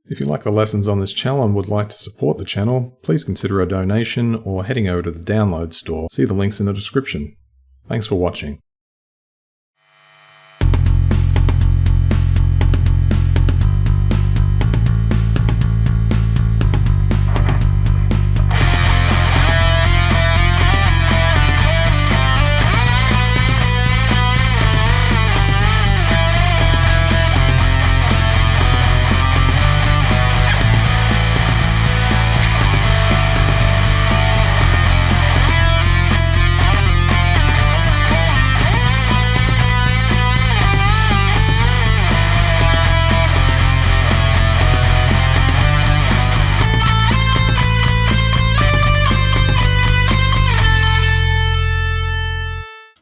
If you like the lessons on this channel and would like to support the channel, please consider a donation or heading over to the download store. See the links in the description. Thanks for watching.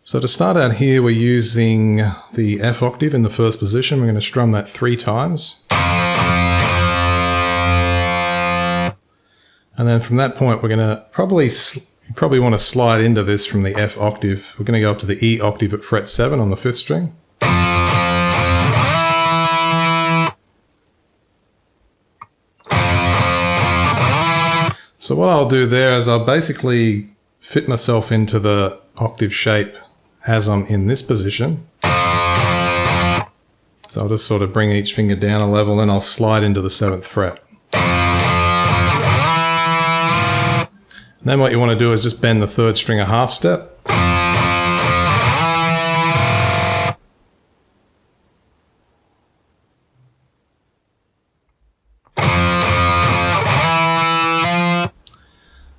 So to start out here, we're using the F octave in the first position. We're going to strum that 3 times. And then from that point, we're going to probably want to slide into this from the F octave. We're going to go up to the E octave at fret 7 on the 5th string. So what I'll do there is I'll basically fit myself into the octave shape as I'm in this position. So I'll just sort of bring each finger down a level and I'll slide into the 7th fret. And then what you want to do is just bend the 3rd string a half step.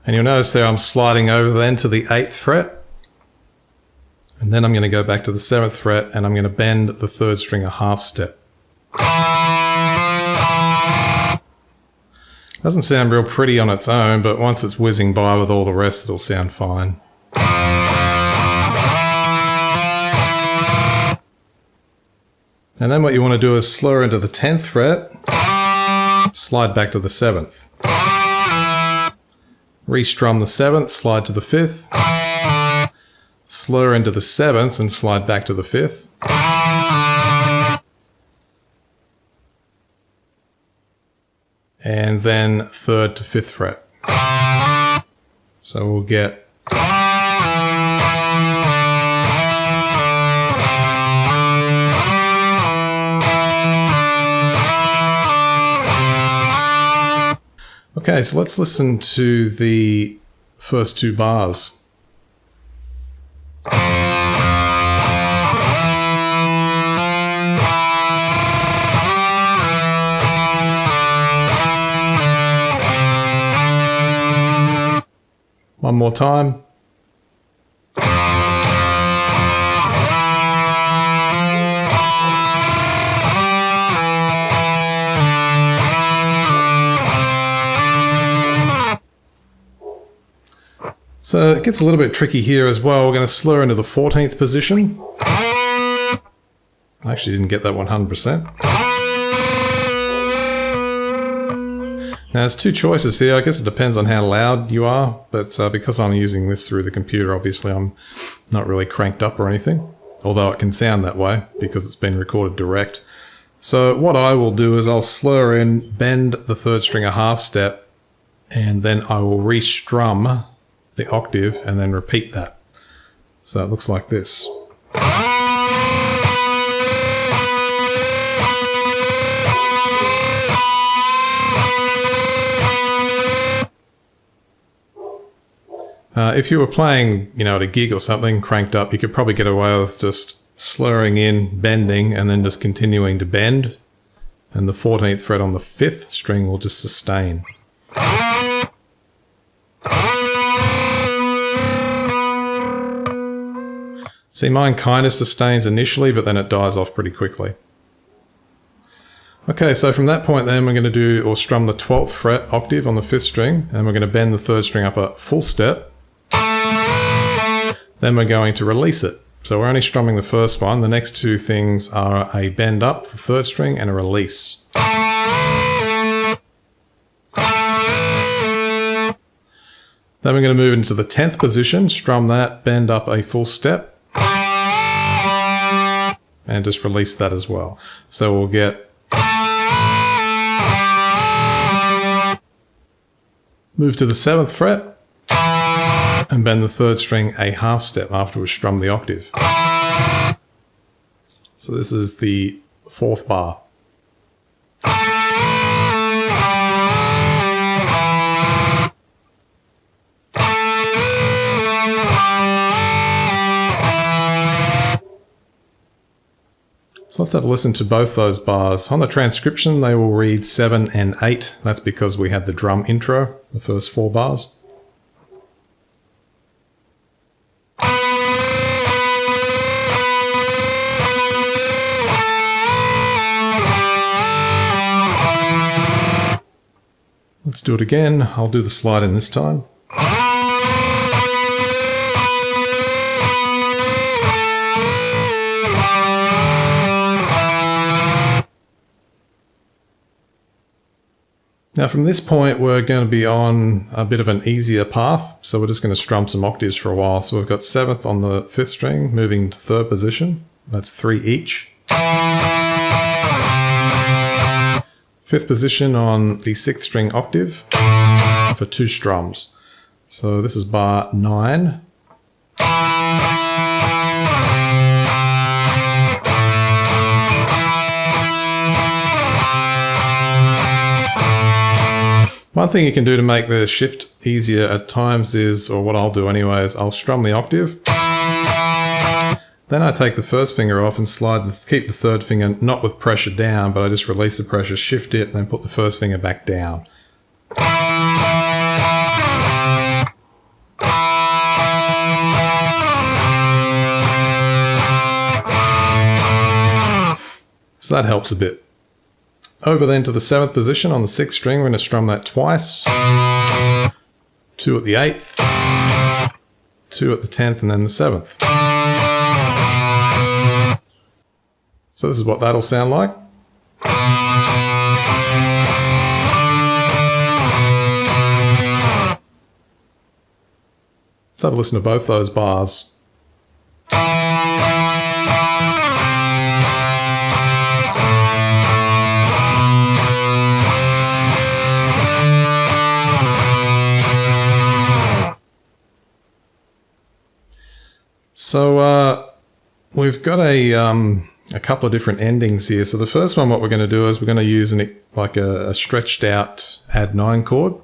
And you'll notice there I'm sliding over then to the 8th fret. And then I'm going to go back to the 7th fret and I'm going to bend the 3rd string a half step. Doesn't sound real pretty on its own, but once it's whizzing by with all the rest, it'll sound fine. And then what you want to do is slur into the 10th fret, slide back to the 7th. Restrum the 7th, slide to the 5th. Slur into the 7th and slide back to the 5th. And then 3rd to 5th fret. So we'll get okay, so let's listen to the first 2 bars. One more time. So it gets a little bit tricky here as well. We're going to slur into the 14th position. I actually didn't get that 100%. Now there's 2 choices here. I guess it depends on how loud you are, but because I'm using this through the computer, obviously I'm not really cranked up or anything, although it can sound that way because it's been recorded direct. So what I will do is I'll slur in, bend the 3rd string a half step, and then I will restrum the octave and then repeat that. So it looks like this. If you were playing, at a gig or something, cranked up, you could probably get away with just slurring in, bending, and then just continuing to bend. And the 14th fret on the 5th string will just sustain. See, mine kind of sustains initially, but then it dies off pretty quickly. Okay, so from that point then we're going to do, or strum the 12th fret octave on the 5th string, and we're going to bend the 3rd string up a full step. Then we're going to release it. So we're only strumming the first one. The next 2 things are a bend up, the 3rd string, and a release. Then we're going to move into the 10th position, strum that, bend up a full step, and just release that as well. So we'll get Move to the 7th fret and bend the 3rd string a half step after we strum the octave. So this is the 4th bar. So let's have a listen to both those bars. On the transcription, they will read 7 and 8. That's because we had the drum intro, the first 4 bars. Let's do it again. I'll do the slide in this time. Now from this point, we're going to be on a bit of an easier path. So we're just going to strum some octaves for a while. So we've got 7th on the 5th string, moving to 3rd position. That's 3 each. 5th position on the 6th string octave for 2 strums. So this is bar 9. One thing you can do to make the shift easier at times is, or what I'll do anyway, is I'll strum the octave. Then I take the first finger off and keep the 3rd finger not with pressure down, but I just release the pressure, shift it, and then put the first finger back down. So that helps a bit. Over then to the 7th position on the 6th string, we're going to strum that twice. 2 at the 8th, 2 at the 10th, and then the 7th. So this is what that'll sound like. Let's have a listen to both those bars. So we've got a couple of different endings here. So the first one, what we're going to do is we're going to use a stretched out add 9 chord.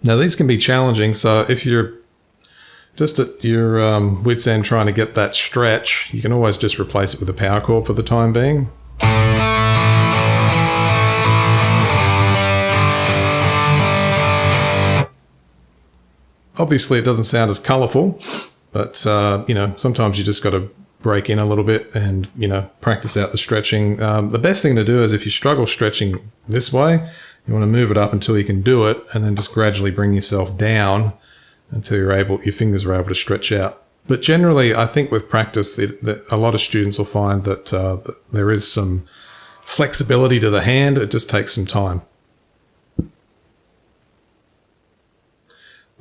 Now these can be challenging. So if you're just at your wit's end trying to get that stretch, you can always just replace it with a power chord for the time being. Obviously, it doesn't sound as colourful, but you know, sometimes you just got to break in a little bit and, you know, practice out the stretching. The best thing to do is if you struggle stretching this way, you want to move it up until you can do it, and then just gradually bring yourself down until your fingers are able to stretch out. But generally, I think with practice, a lot of students will find that there is some flexibility to the hand. It just takes some time.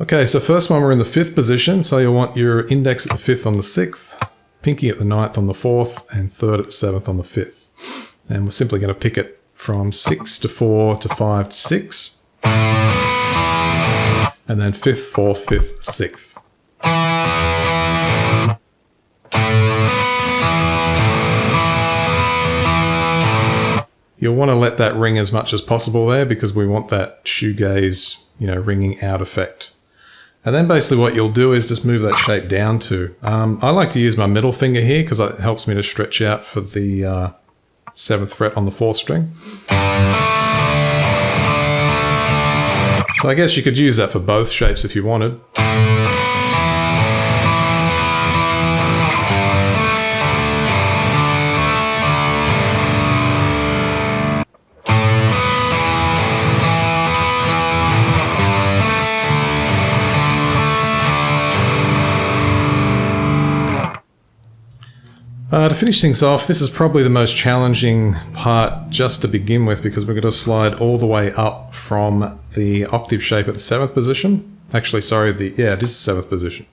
Okay, so first one, we're in the 5th position. So you'll want your index at the 5th on the 6th, pinky at the 9th on the 4th, and 3rd at the 7th on the 5th. And we're simply going to pick it from 6 to 4 to 5 to 6. And then 5th, 4th, 5th, 6th. You'll want to let that ring as much as possible there because we want that shoegaze, you know, ringing out effect. And then basically what you'll do is just move that shape down to. I like to use my middle finger here because it helps me to stretch out for the 7th fret on the 4th string. So I guess you could use that for both shapes if you wanted. To finish things off, this is probably the most challenging part just to begin with because we're going to slide all the way up from the octave shape at the 7th position. Actually, sorry, it is the 7th position,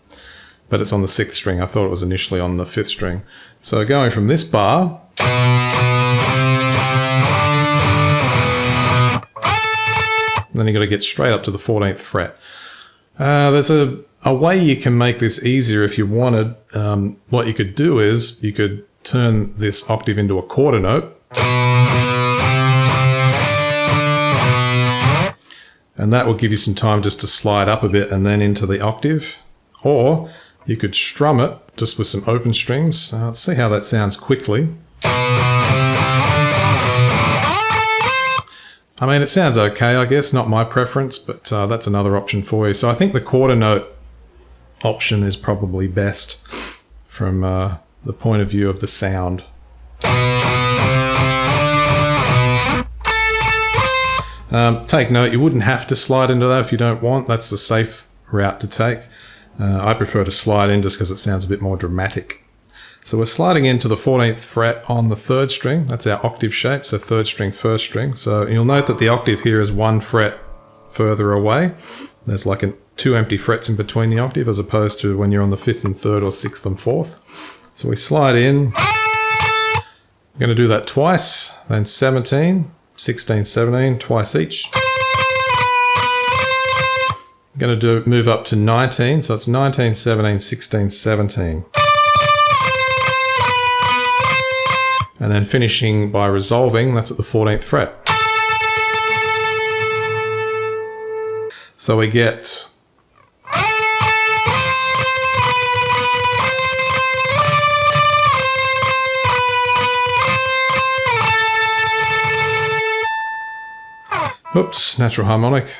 but it's on the 6th string. I thought it was initially on the 5th string. So going from this bar And then you've got to get straight up to the 14th fret. There's a way you can make this easier if you wanted. What you could do is you could turn this octave into a quarter note. And that will give you some time just to slide up a bit and then into the octave. Or you could strum it just with some open strings. Let's see how that sounds quickly. I mean, it sounds okay, I guess, not my preference, but that's another option for you. So I think the quarter note option is probably best from the point of view of the sound. Take note, you wouldn't have to slide into that if you don't want. That's the safe route to take. I prefer to slide in just because it sounds a bit more dramatic. So we're sliding into the 14th fret on the 3rd string. That's our octave shape, so 3rd string, 1st string. So you'll note that the octave here is 1 fret further away. There's like 2 empty frets in between the octave as opposed to when you're on the 5th and 3rd or 6th and 4th. So we slide in. We're going to do that twice, then 17, 16, 17, twice each. We're going to move up to 19, so it's 19, 17, 16, 17. And then finishing by resolving, that's at the 14th fret. So we get oops, natural harmonic.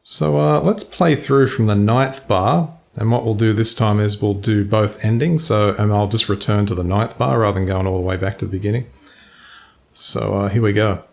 So let's play through from the 9th bar. And what we'll do this time is we'll do both endings. And I'll just return to the 9th bar rather than going all the way back to the beginning. So here we go.